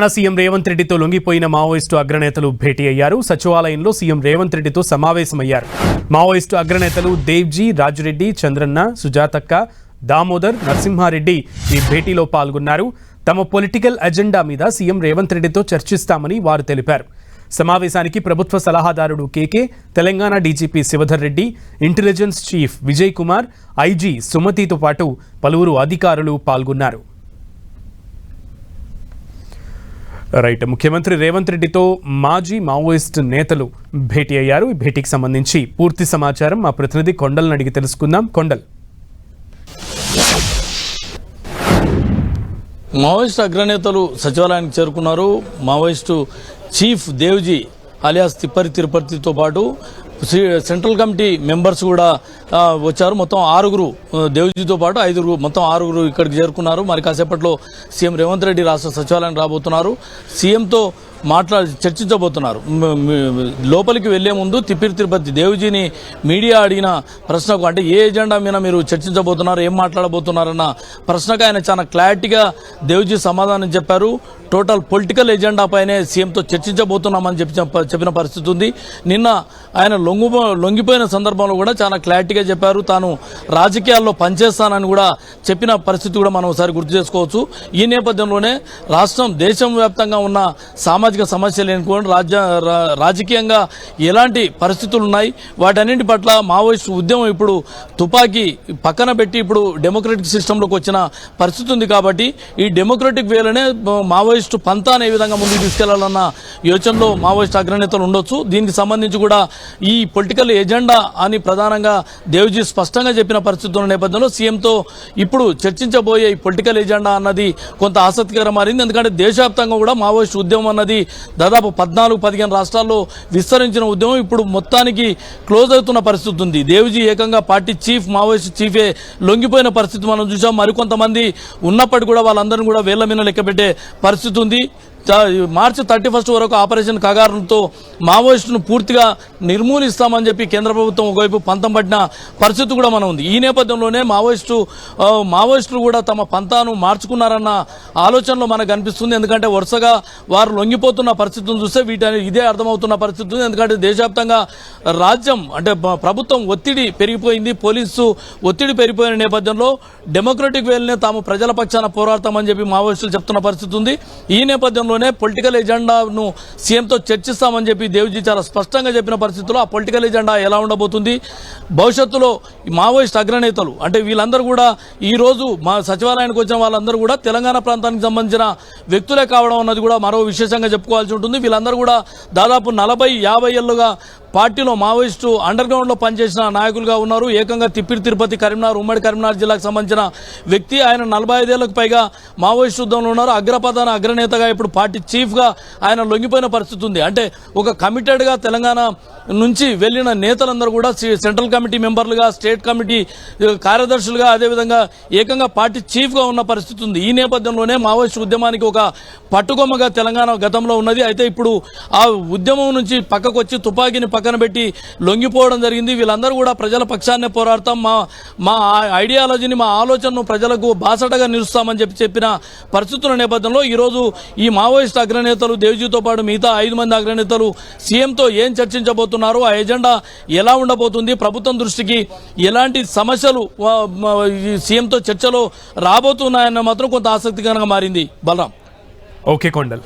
CM Revanth రెడ్డితో లొంగిపోయిన Maoist అగ్రనేతలు భేటీ అయ్యారు. సచివాలయంలో సీఎం రేవంత్ రెడ్డితో సమావేశమయ్యారు. మావోయిస్టు అగ్రనేతలు దేవ్జీ, రాజురెడ్డి, చంద్రన్న, సుజాతక్క, దామోదర్, నరసింహారెడ్డి ఈ భేటీలో పాల్గొన్నారు. తమ పొలిటికల్ అజెండా మీద సీఎం రేవంత్ రెడ్డితో చర్చిస్తామని వారు తెలిపారు. సమావేశానికి ప్రభుత్వ సలహాదారుడు KK, Telangana DGP Shivadhar Reddy, intelligence chief Vijay Kumar, IG సుమతితో పాటు పలువురు అధికారులు పాల్గొన్నారు. రైట్, ముఖ్యమంత్రి రేవంత్ రెడ్డితో మాజీ మావోయిస్ట్ నేతలు భేటీ అయ్యారు. ఈ భేటీకి సంబంధించి పూర్తి సమాచారం మా ప్రతినిధి కొండల్ని అడిగి తెలుసుకుందాం. కొండల్, మావోయిస్టు అగ్రనేతలు సచివాలయానికి చేరుకున్నారు. Maoist chief Devji alias Tippiri తిరుపతితో పాటు సెంట్రల్ కమిటీ మెంబర్స్ కూడా వచ్చారు. మొత్తం 6 దేవ్జీతో పాటు 5 మొత్తం 6 ఇక్కడికి చేరుకున్నారు. మరి కాసేపట్లో సీఎం రేవంత్ రెడ్డి రాష్ట్ర సచివాలయానికి రాబోతున్నారు. సీఎంతో చర్చించబోతున్నారు. లోపలికి వెళ్లే ముందు తిరుపతి దేవ్జీని మీడియా అడిగిన ప్రశ్నకు, అంటే ఏ ఎజెండా మీద మీరు చర్చించబోతున్నారు, ఏం మాట్లాడబోతున్నారన్న ప్రశ్నకు ఆయన చాలా క్లారిటీగా దేవ్జీ సమాధానం చెప్పారు. టోటల్ పొలిటికల్ ఎజెండా పైనే సీఎంతో చర్చించబోతున్నామని చెప్పిన పరిస్థితి ఉంది. నిన్న ఆయన లొంగిపోయిన సందర్భంలో కూడా చాలా క్లారిటీగా చెప్పారు. తాను రాజకీయాల్లో పనిచేస్తానని కూడా చెప్పిన పరిస్థితి కూడా మనం ఒకసారి గుర్తు చేసుకోవచ్చు. ఈ నేపథ్యంలోనే రాష్ట్రం దేశం వ్యాప్తంగా ఉన్న సామాజిక సమస్యలు ఎన్నుకోండి, రాజకీయంగా ఎలాంటి పరిస్థితులు ఉన్నాయి, వాటన్నింటి పట్ల మావోయిస్టు ఉద్యమం ఇప్పుడు తుపాకీ పక్కన పెట్టి ఇప్పుడు డెమోక్రటిక్ సిస్టంలోకి వచ్చిన పరిస్థితి ఉంది. కాబట్టి ఈ డెమోక్రటిక్ వేలోనే మావోయిస్టు పంతాను ఏ విధంగా ముందుకు తీసుకెళ్లాలన్న యోచనలో మావోయిస్టు అగ్రనేతలు ఉండొచ్చు. దీనికి సంబంధించి కూడా ఈ పొలిటికల్ ఎజెండా అని ప్రధానంగా దేవ్జీ స్పష్టంగా చెప్పిన పరిస్థితి ఉన్న నేపథ్యంలో సీఎంతో ఇప్పుడు చర్చించబోయే ఈ పొలిటికల్ ఎజెండా అన్నది కొంత ఆసక్తికరం మారింది. ఎందుకంటే దేశవ్యాప్తంగా కూడా మావోయిస్టు ఉద్యమం అన్నది దాదాపు 14-15 రాష్ట్రాల్లో విస్తరించిన ఉద్యమం ఇప్పుడు మొత్తానికి క్లోజ్ అవుతున్న పరిస్థితి ఉంది. దేవ్జీ ఏకంగా పార్టీ చీఫ్, మావోయిస్టు చీఫే లొంగిపోయిన పరిస్థితి మనం చూసాం. మరికొంతమంది ఉన్నప్పటికీ కూడా వాళ్ళందరినీ కూడా వేళ్ల మీద లెక్కబెట్టే పరిస్థితి ఉంది. మార్చి 31 వరకు ఆపరేషన్ కగారుతో మావోయిస్టును పూర్తిగా నిర్మూలిస్తామని చెప్పి కేంద్ర ప్రభుత్వం ఒకవైపు పంతం పట్టిన పరిస్థితి కూడా మనం ఉంది. ఈ నేపథ్యంలోనే మావోయిస్టులు కూడా తమ పంతాను మార్చుకున్నారన్న ఆలోచనలో మనకు కనిపిస్తుంది. ఎందుకంటే వరుసగా వారు లొంగిపోతున్న పరిస్థితిని చూస్తే ఇదే అర్థమవుతున్న పరిస్థితి ఉంది. ఎందుకంటే దేశవ్యాప్తంగా రాజ్యం అంటే ప్రభుత్వం ఒత్తిడి పెరిగిపోయింది, పోలీసు ఒత్తిడి పెరిగిపోయిన నేపథ్యంలో డెమోక్రటిక్ వేల్నే తాము ప్రజల పక్షాన పోరాడతామని చెప్పి మావోయిస్టులు చెప్తున్న పరిస్థితి ఉంది. ఈ నేపథ్యంలో పొలిటికల్ ఎజెండాను సీఎంతో చర్చిస్తామని చెప్పి దేవ్జీ చాలా స్పష్టంగా చెప్పిన పరిస్థితుల్లో ఆ పొలిటికల్ ఎజెండా ఎలా ఉండబోతుంది, భవిష్యత్తులో మావోయిస్ట్ అగ్రనేతలు అంటే వీళ్ళందరూ కూడా ఈ రోజు మా సచివాలయానికి వచ్చిన వాళ్ళందరూ కూడా తెలంగాణ ప్రాంతానికి సంబంధించిన వ్యక్తులే కావడం అన్నది కూడా మరో విశేషంగా చెప్పుకోవాల్సి ఉంటుంది. వీళ్ళందరూ కూడా దాదాపు 40-50 ఏళ్లుగా పార్టీలో మావోయిస్టు అండర్ గ్రౌండ్ లో పనిచేసిన నాయకులుగా ఉన్నారు. ఏకంగా తిరుపతి, కరీంనగర్, ఉమ్మడి కరీంనగర్ జిల్లాకు సంబంధించిన వ్యక్తి. ఆయన 45 ఏళ్లకు పైగా మావోయిస్టు ఉద్యమంలో ఉన్నారు. అగ్రప్రధాన అగ్రనేతగా ఇప్పుడు పార్టీ చీఫ్ గా ఆయన లొంగిపోయిన పరిస్థితి ఉంది. అంటే ఒక కమిటెడ్ గా తెలంగాణ నుంచి వెళ్లిన నేతలందరూ కూడా సెంట్రల్ కమిటీ మెంబర్లుగా, స్టేట్ కమిటీ కార్యదర్శులుగా, అదేవిధంగా ఏకంగా పార్టీ చీఫ్ గా ఉన్న పరిస్థితి ఉంది. ఈ నేపథ్యంలోనే మావోయిస్టు ఉద్యమానికి ఒక పట్టుకొమ్మగా తెలంగాణ గతంలో ఉన్నది. అయితే ఇప్పుడు ఆ ఉద్యమం నుంచి పక్కకు వచ్చి తుపాకీని పక్కన పెట్టి లొంగిపోవడం జరిగింది. వీళ్ళందరూ కూడా ప్రజల పక్షాన్నే పోరాడతాం, మా ఐడియాలజీని, మా ఆలోచనను ప్రజలకు బాసటగా నిలుస్తామని చెప్పిన పరిస్థితుల నేపథ్యంలో ఈరోజు ఈ మావోయిస్ట్ అగ్రనేతలు దేవ్జీతో పాటు మిగతా 5 మంది అగ్రనేతలు సీఎంతో ఏం చర్చించబోతున్నారు, ఆ ఎజెండా ఎలా ఉండబోతుంది, ప్రభుత్వం దృష్టికి ఎలాంటి సమస్యలు సీఎంతో చర్చలో రాబోతున్నాయన్న మాత్రం కొంత ఆసక్తికరంగా మారింది. బలరాం. ఓకే కొండల్.